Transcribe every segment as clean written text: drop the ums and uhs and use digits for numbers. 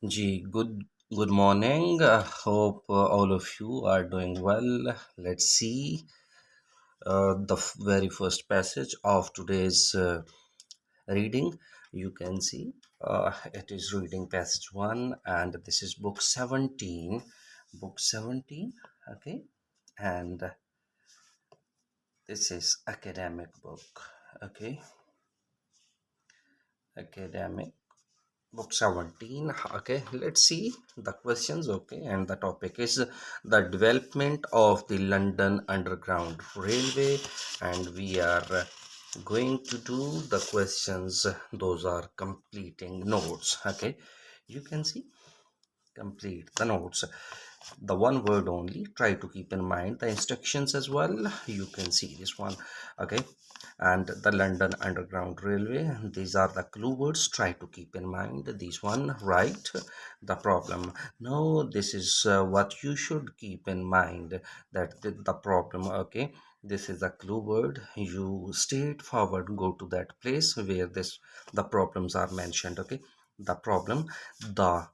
Good morning. Hope all of you are doing well. Let's see the very first passage of today's reading. You can see it is reading passage 1, and this is book 17. Book 17, okay? And this is academic book, okay? Academic book 17. Okay, let's see the questions. Okay, and the topic is the development of the London Underground Railway, and we are going to do the questions. Those are completing notes. Okay, you can see complete the notes, the one word only. Try to keep in mind the instructions as well. You can see this one. Okay, and the London Underground Railway, these are the clue words. Try to keep in mind these one. Right, the problem. No, this is what you should keep in mind, that the problem. Okay, this is a clue word. You straightforward go to that place where this the problems are mentioned. Okay, the problem, the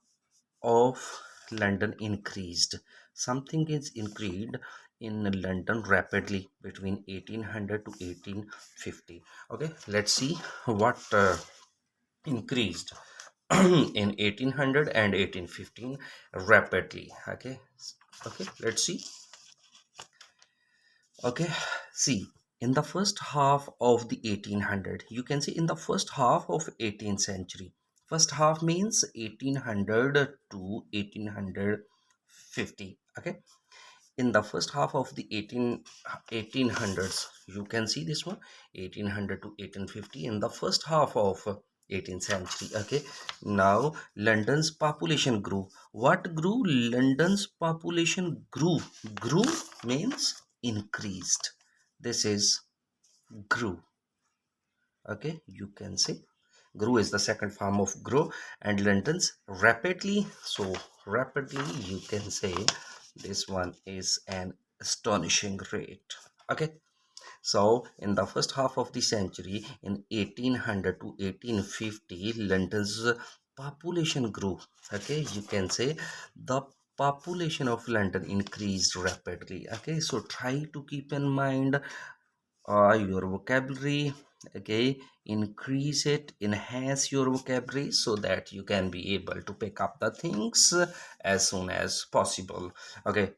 of London increased. Something is increased in London rapidly between 1800 to 1850. Okay, let's see what increased in 1800 and 1815 rapidly. Okay, let's see. Okay, see, in the first half of the 1800, you can see in the first half of 18th century. First half means 1800 to 1850. Okay, in the first half of the 1800s, you can see this one, 1800 to 1850, in the first half of 18th century. Okay, now London's population grew. What grew? London's population grew means increased. This is grew. Okay, you can say grew is the second form of grow, and London's rapidly. So rapidly, you can say this one is an astonishing rate. Okay, so in the first half of the century, in 1800 to 1850, London's population grew. Okay, you can say the population of London increased rapidly. Okay, so try to keep in mind your vocabulary. Okay, increase it, enhance your vocabulary so that you can be able to pick up the things as soon as possible. Okay,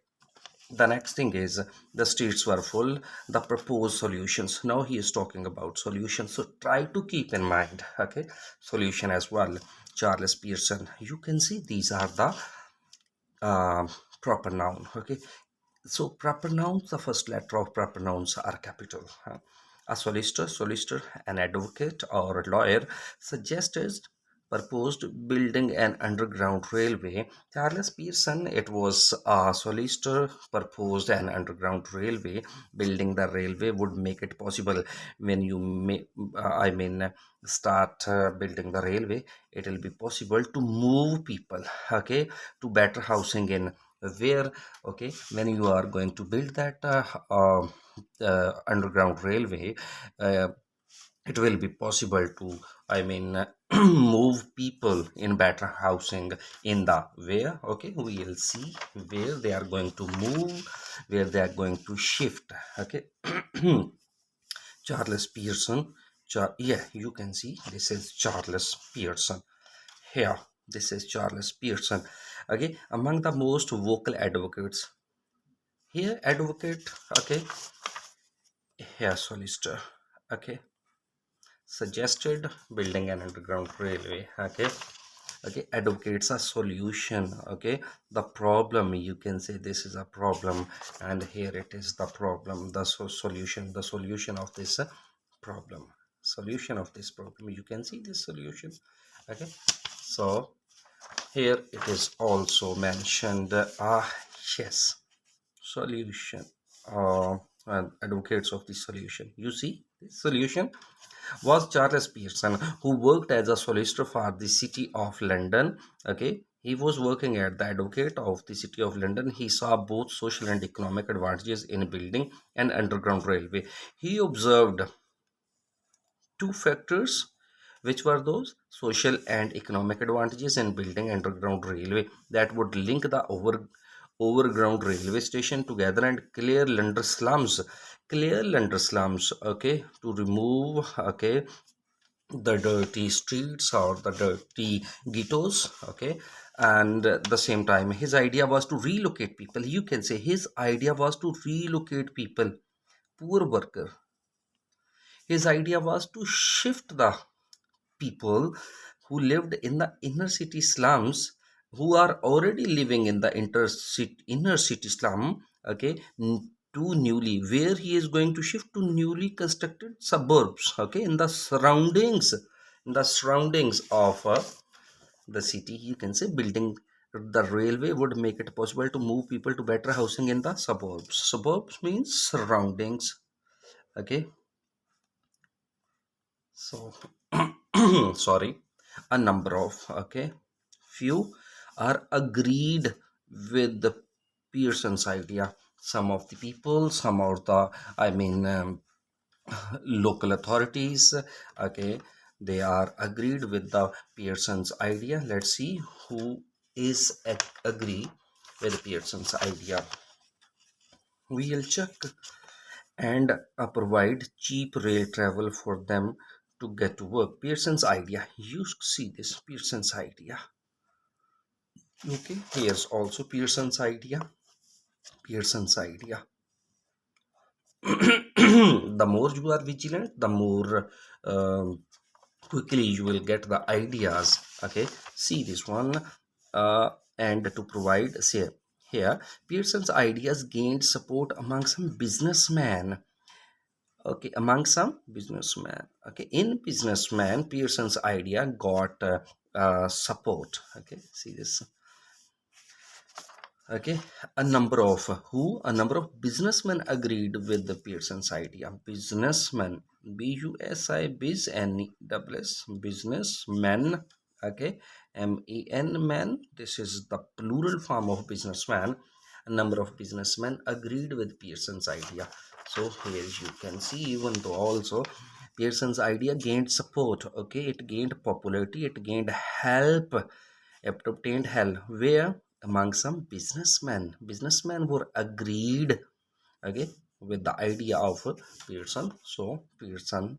the next thing is the streets were full. The proposed solutions, now he is talking about solutions, so try to keep in mind. Okay, solution as well. Charles Pearson, you can see these are the uh, proper noun. Okay, so proper nouns, the first letter of proper nouns are capital. A solicitor, an advocate or a lawyer suggested, proposed building an underground railway. Charles Pearson, it was a solicitor, proposed an underground railway. Building the railway would make it possible. When you may, I mean, start building the railway, it will be possible to move people, okay, to better housing in where. Okay, when you are going to build that underground railway, uh, it will be possible to, I mean, move people in better housing in the where. Okay, we will see where they are going to move, where they are going to shift. Okay, Charles Pearson. Yeah, you can see this is Charles Pearson here. This is Charles Pearson. Okay, among the most vocal advocates here, advocate. Okay, here solicitor. Okay, suggested building an underground railway. Okay, okay, advocates a solution. Okay, the problem, you can say this is a problem, and here it is the problem, the solution, the solution of this problem, solution of this problem. You can see this solution. Okay, so here it is also mentioned. Yes, solution, and advocates of the solution. You see, this solution was Charles Pearson, who worked as a solicitor for the City of London. Okay, he was working at the advocate of the City of London. He saw both social and economic advantages in building an underground railway. He observed two factors Which were those? Social and economic advantages in building underground railway that would link the overground railway station together and clear London slums, okay, to remove, okay, the dirty streets or the dirty ghettos, okay. And at the same time, his idea was to relocate people. You can say his idea was to relocate people, poor worker. His idea was to shift the people who lived in the inner city slums, who are already living in the inner city slum, okay, to newly, where he is going to shift to newly constructed suburbs, okay, in the surroundings of the city. You can say building the railway would make it possible to move people to better housing in the suburbs means surroundings, okay. So sorry, a number of, okay, few are agreed with the Pearson's idea. Some of the people, some of the, I mean, local authorities, okay, they are agreed with the Pearson's idea. Let's see who is agree with Pearson's idea. We'll check. And provide cheap rail travel for them to get to work. Pearson's idea. You see this Pearson's idea. Okay, here's also Pearson's idea. Pearson's idea. The more you are vigilant, the more quickly you will get the ideas. Okay, see this one. And to provide, say here, Pearson's ideas gained support among some businessmen. Okay, among some businessmen. Okay, in businessman, Pearson's idea got support. Okay, see this. Okay, a number of businessmen agreed with the Pearson's idea. Businessmen, B-U-S-I, biz, N-E-S-S, businessmen. Okay, M-E-N, men. This is the plural form of businessman. A number of businessmen agreed with Pearson's idea. So here you can see, even though also Pearson's idea gained support, okay, it gained popularity, it gained help, it obtained help. Where? Among some businessmen. Businessmen were agreed, okay, with the idea of Pearson. So Pearson's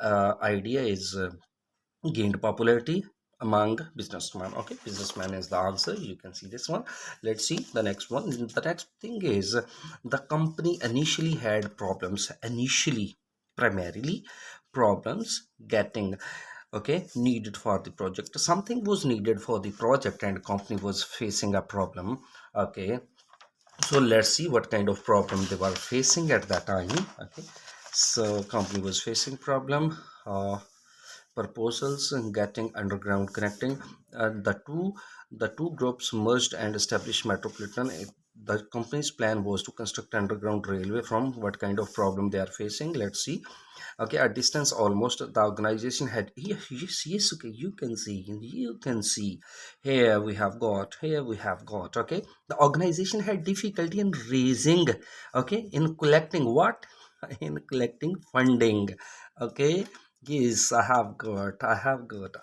idea is gained popularity among businessmen. Okay, businessman is the answer. You can see this one. Let's see the next one. The next thing is the company initially had problems. Initially, primarily problems getting, okay, needed for the project. Something was needed for the project and company was facing a problem. Okay, so let's see what kind of problem they were facing at that time. Okay, so company was facing problem, proposals and getting underground connecting. The two groups merged and established metropolitan. The company's plan was to construct underground railway. From what kind of problem they are facing, let's see. Okay, at distance almost, the organization had, yes, okay, you can see here we have got, okay, the organization had difficulty in raising, okay, in collecting what, in collecting funding. Okay, yes, I have got,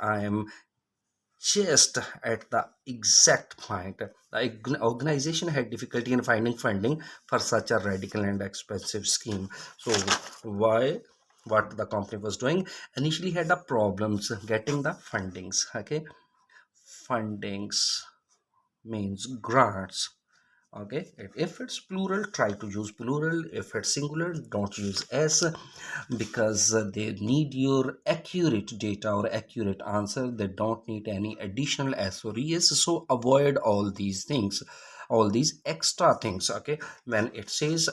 I am just at the exact point. The organization had difficulty in finding funding for such a radical and expensive scheme. So why, what the company was doing, initially had the problems getting the fundings. Okay, fundings means grants. Okay, if it's plural, try to use plural. If it's singular, don't use s, because they need your accurate data or accurate answer. They don't need any additional s or es, so avoid all these things, all these extra things. Okay, when it says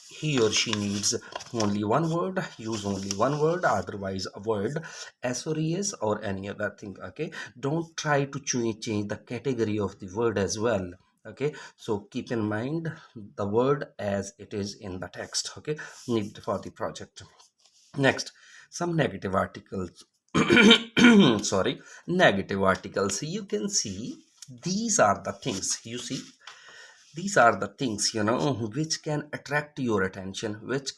he or she needs only one word, use only one word, otherwise avoid s or es or any other thing. Okay, don't try to change the category of the word as well. Okay, so keep in mind the word as it is in the text. Okay, needed for the project. Next, some negative articles. Sorry, negative articles. You can see these are the things. You see, These are the things, which can attract your attention, which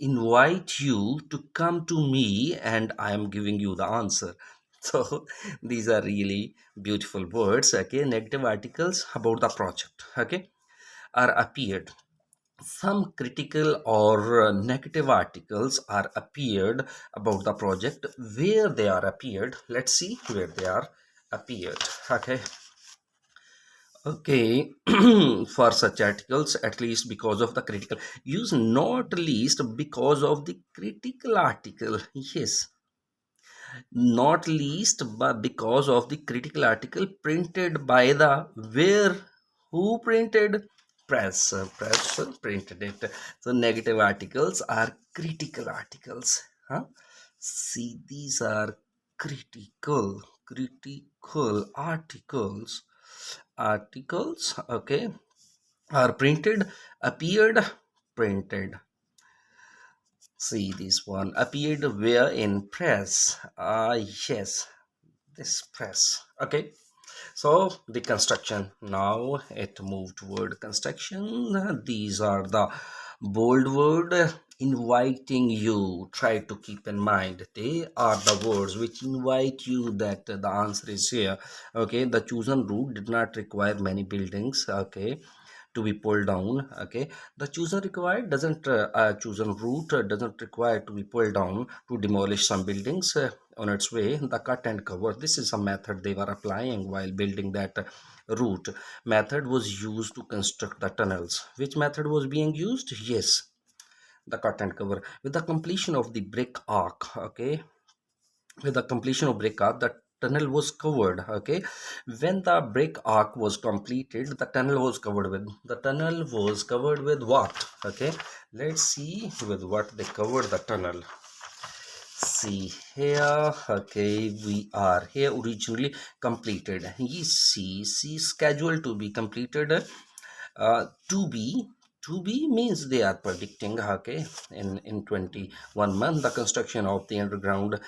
invite you to come to me, and I am giving you the answer. So these are really beautiful words. Okay, negative articles about the project, okay, are appeared. Some critical or negative articles are appeared about the project. Where they are appeared, let's see where they are appeared. Okay. Okay, for such articles, at least because of the critical, use not least because of the critical article. Yes, not least but because of the critical article printed by the where, who printed? Press printed it. So negative articles are critical articles, huh? See, these are critical articles, okay, are printed, appeared, printed. See, this one appeared where? In press. Yes, this press. Okay, so the construction, now it moved toward construction. These are the bold word inviting you. Try to keep in mind, they are the words which invite you that the answer is here. Okay, the chosen route did not require many buildings, okay, to be pulled down. Okay, the chosen route doesn't require to be pulled down to demolish some buildings on its way. The cut and cover, this is a method they were applying while building that route. Method was used to construct the tunnels. Which method was being used? Yes, the cut and cover. With the completion of the brick arc, okay, with the completion of brick arc, the tunnel was covered. Okay, when the brick arc was completed, the tunnel was covered with what? Okay, let's see with what they covered the tunnel. See here, okay, we are here originally completed. You see scheduled to be completed. To be means they are predicting, okay, in 21 months the construction of the underground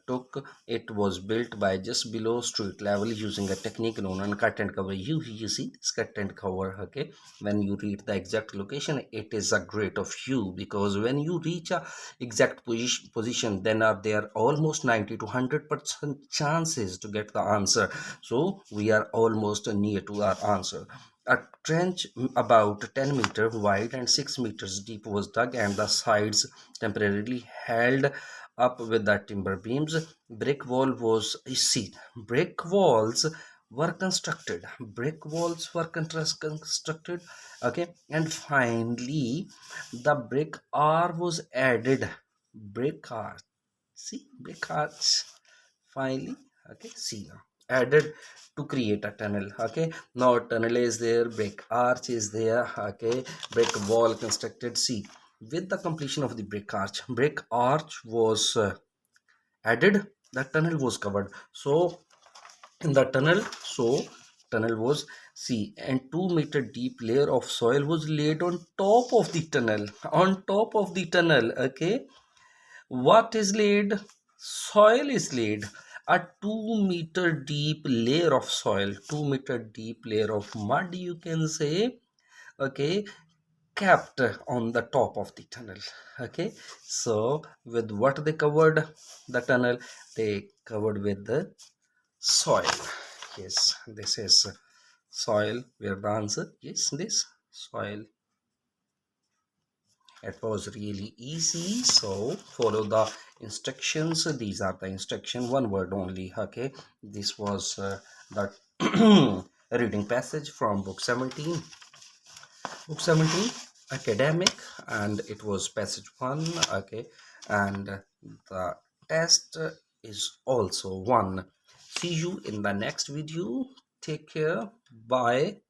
took. It was built by just below street level using a technique known as cut and cover. You see this cut and cover, okay, when you read the exact location, it is a great of you, because when you reach a exact position, then are there almost 90 to 100% chances to get the answer. So we are almost near to our answer. A trench about 10 meters wide and 6 meters deep was dug, and the sides temporarily held up with the timber beams. Brick wall was seen. Brick walls were constructed. Brick walls were constructed. Okay, and finally, the brick R was added. Brick arch. See, brick arch. Finally, okay, see now, added to create a tunnel. Okay, now tunnel is there, brick arch is there, okay, brick wall constructed. See, with the completion of the brick arch was added, the tunnel was covered. So in the tunnel, tunnel was, see, and 2 meter deep layer of soil was laid on top of the tunnel, on top of the tunnel. Okay, what is laid? Soil is laid. A 2 meter deep layer of soil, 2 meter deep layer of mud, you can say, okay, kept on the top of the tunnel. Okay, so with what they covered the tunnel? They covered with the soil. Yes, this is soil. Where the answer? Yes, this soil. It was really easy, so follow the instructions. These are the instruction, one word only. Okay, this was the reading passage from book 17, academic, and it was passage 1. Okay, and the test is also 1. See you in the next video. Take care. Bye.